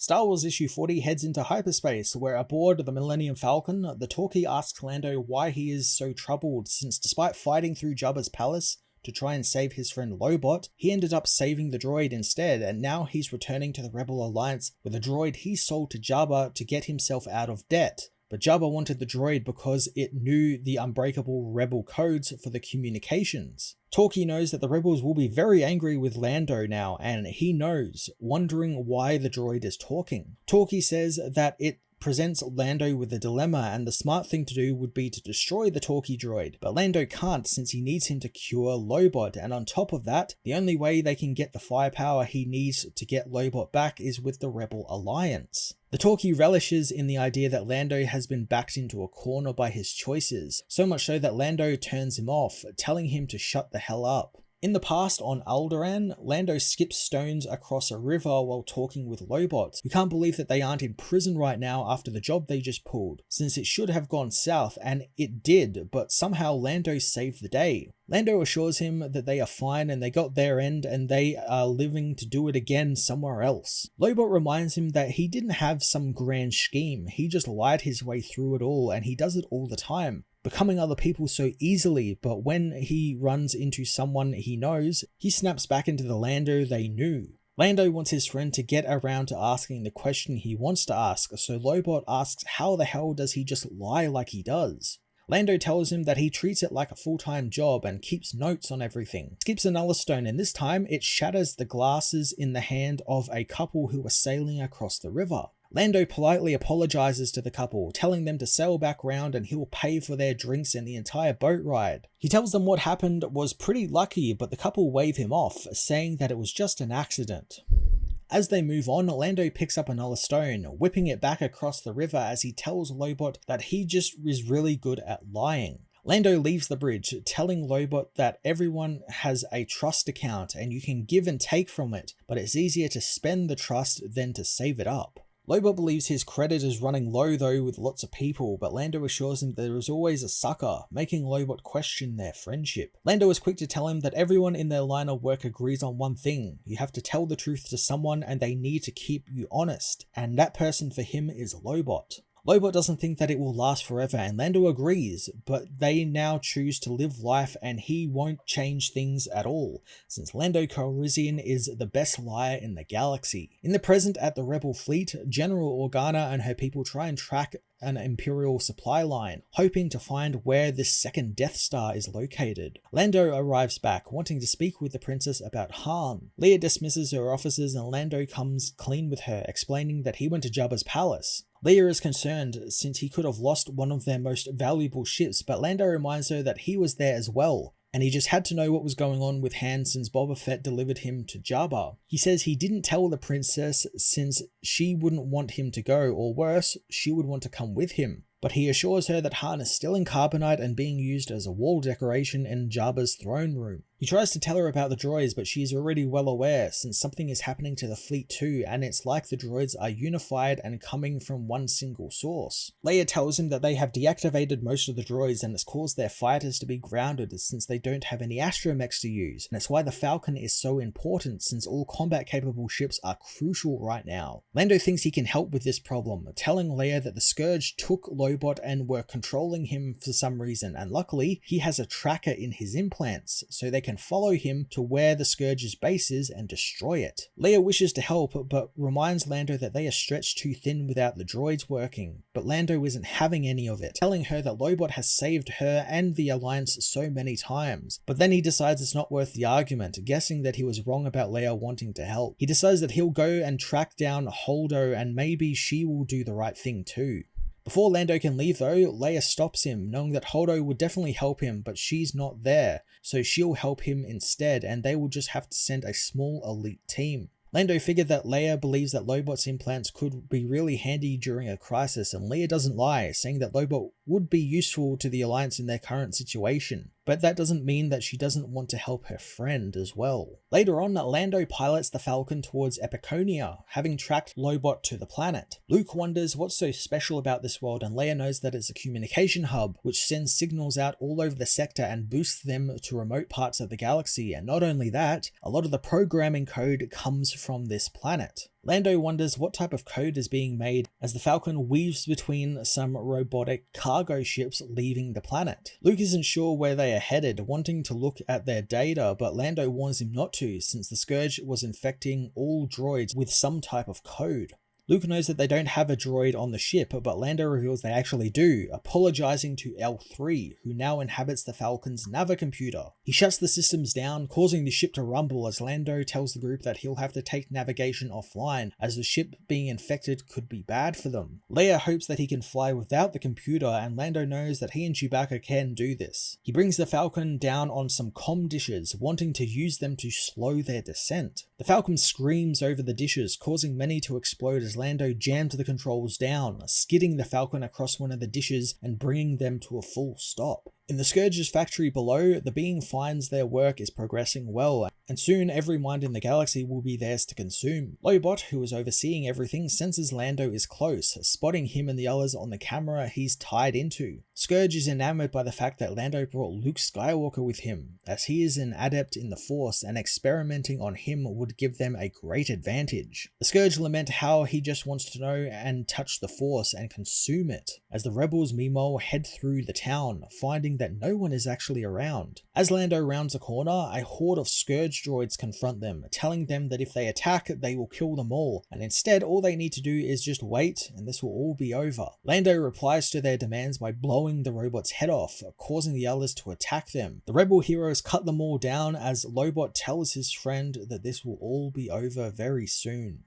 Star Wars issue 40 heads into hyperspace, where aboard the Millennium Falcon, the Talkie asks Lando why he is so troubled, since despite fighting through Jabba's palace to try and save his friend Lobot, he ended up saving the droid instead, and now he's returning to the Rebel Alliance with a droid he sold to Jabba to get himself out of debt. But Jabba wanted the droid because it knew the unbreakable Rebel codes for the communications. Talkie knows that the Rebels will be very angry with Lando now, and he knows, wondering why the droid is talking. Talkie says that it presents Lando with a dilemma, and the smart thing to do would be to destroy the Talkie droid, but Lando can't since he needs him to cure Lobot, and on top of that, the only way they can get the firepower he needs to get Lobot back is with the Rebel Alliance. The Talkie relishes in the idea that Lando has been backed into a corner by his choices, so much so that Lando turns him off, telling him to shut the hell up. In the past on Alderaan, Lando skips stones across a river while talking with Lobot. You can't believe that they aren't in prison right now after the job they just pulled, since it should have gone south, and it did, but somehow Lando saved the day. Lando assures him that they are fine and they got their end and they are living to do it again somewhere else. Lobot reminds him that he didn't have some grand scheme, he just lied his way through it all, and he does it all the time, becoming other people so easily, but when he runs into someone he knows, he snaps back into the Lando they knew. Lando wants his friend to get around to asking the question he wants to ask, so Lobot asks how the hell does he just lie like he does? Lando tells him that he treats it like a full-time job and keeps notes on everything. Skips another stone, and this time it shatters the glasses in the hand of a couple who are sailing across the river. Lando politely apologizes to the couple, telling them to sail back round and he'll pay for their drinks and the entire boat ride. He tells them what happened was pretty lucky, but the couple wave him off, saying that it was just an accident. As they move on, Lando picks up another stone, whipping it back across the river as he tells Lobot that he just is really good at lying. Lando leaves the bridge, telling Lobot that everyone has a trust account and you can give and take from it, but it's easier to spend the trust than to save it up. Lobot believes his credit is running low though with lots of people, but Lando assures him there is always a sucker, making Lobot question their friendship. Lando is quick to tell him that everyone in their line of work agrees on one thing: you have to tell the truth to someone and they need to keep you honest, and that person for him is Lobot. Lobot doesn't think that it will last forever, and Lando agrees, but they now choose to live life and he won't change things at all, since Lando Calrissian is the best liar in the galaxy. In the present at the Rebel fleet, General Organa and her people try and track an Imperial supply line, hoping to find where this second Death Star is located. Lando arrives back, wanting to speak with the princess about Han. Leia dismisses her officers and Lando comes clean with her, explaining that he went to Jabba's palace. Leia is concerned since he could have lost one of their most valuable ships, but Lando reminds her that he was there as well, and he just had to know what was going on with Han since Boba Fett delivered him to Jabba. He says he didn't tell the princess since she wouldn't want him to go, or worse, she would want to come with him. But he assures her that Han is still in carbonite and being used as a wall decoration in Jabba's throne room. He tries to tell her about the droids, but she is already well aware since something is happening to the fleet too, and it's like the droids are unified and coming from one single source. Leia tells him that they have deactivated most of the droids and it's caused their fighters to be grounded since they don't have any astromechs to use, and it's why the Falcon is so important since all combat capable ships are crucial right now. Lando thinks he can help with this problem, telling Leia that the Scourge took Lobot and were controlling him for some reason, and luckily he has a tracker in his implants, so they can follow him to where the Scourge's base is and destroy it. Leia wishes to help, but reminds Lando that they are stretched too thin without the droids working, but Lando isn't having any of it, telling her that Lobot has saved her and the Alliance so many times, but then he decides it's not worth the argument, guessing that he was wrong about Leia wanting to help. He decides that he'll go and track down Holdo and maybe she will do the right thing too. Before Lando can leave though, Leia stops him, knowing that Holdo would definitely help him, but she's not there, so she'll help him instead, and they will just have to send a small elite team. Lando figured that Leia believes that Lobot's implants could be really handy during a crisis, and Leia doesn't lie, saying that Lobot would be useful to the Alliance in their current situation. But that doesn't mean that she doesn't want to help her friend as well. Later on, Lando pilots the Falcon towards Epiconia, having tracked Lobot to the planet. Luke wonders what's so special about this world, and Leia knows that it's a communication hub, which sends signals out all over the sector and boosts them to remote parts of the galaxy, and not only that, a lot of the programming code comes from this planet. Lando wonders what type of code is being made as the Falcon weaves between some robotic cargo ships leaving the planet. Luke isn't sure where they are headed, wanting to look at their data, but Lando warns him not to since the Scourge was infecting all droids with some type of code. Luke knows that they don't have a droid on the ship, but Lando reveals they actually do, apologizing to L3, who now inhabits the Falcon's navicomputer. He shuts the systems down, causing the ship to rumble as Lando tells the group that he'll have to take navigation offline, as the ship being infected could be bad for them. Leia hopes that he can fly without the computer, and Lando knows that he and Chewbacca can do this. He brings the Falcon down on some comm dishes, wanting to use them to slow their descent. The Falcon screams over the dishes, causing many to explode as Lando jammed the controls down, skidding the Falcon across one of the dishes and bringing them to a full stop. In the Scourge's factory below, the being finds their work is progressing well, and soon every mind in the galaxy will be theirs to consume. Lobot, who is overseeing everything, senses Lando is close, spotting him and the others on the camera he's tied into. Scourge is enamored by the fact that Lando brought Luke Skywalker with him, as he is an adept in the Force and experimenting on him would give them a great advantage. The Scourge lament how he just wants to know and touch the Force and consume it, as the rebels meanwhile head through the town, finding that no one is actually around. As Lando rounds a corner, a horde of Scourge droids confront them, telling them that if they attack, they will kill them all, and instead all they need to do is just wait and this will all be over. Lando replies to their demands by blowing the robot's head off, causing the others to attack them. The rebel heroes cut them all down as Lobot tells his friend that this will all be over very soon.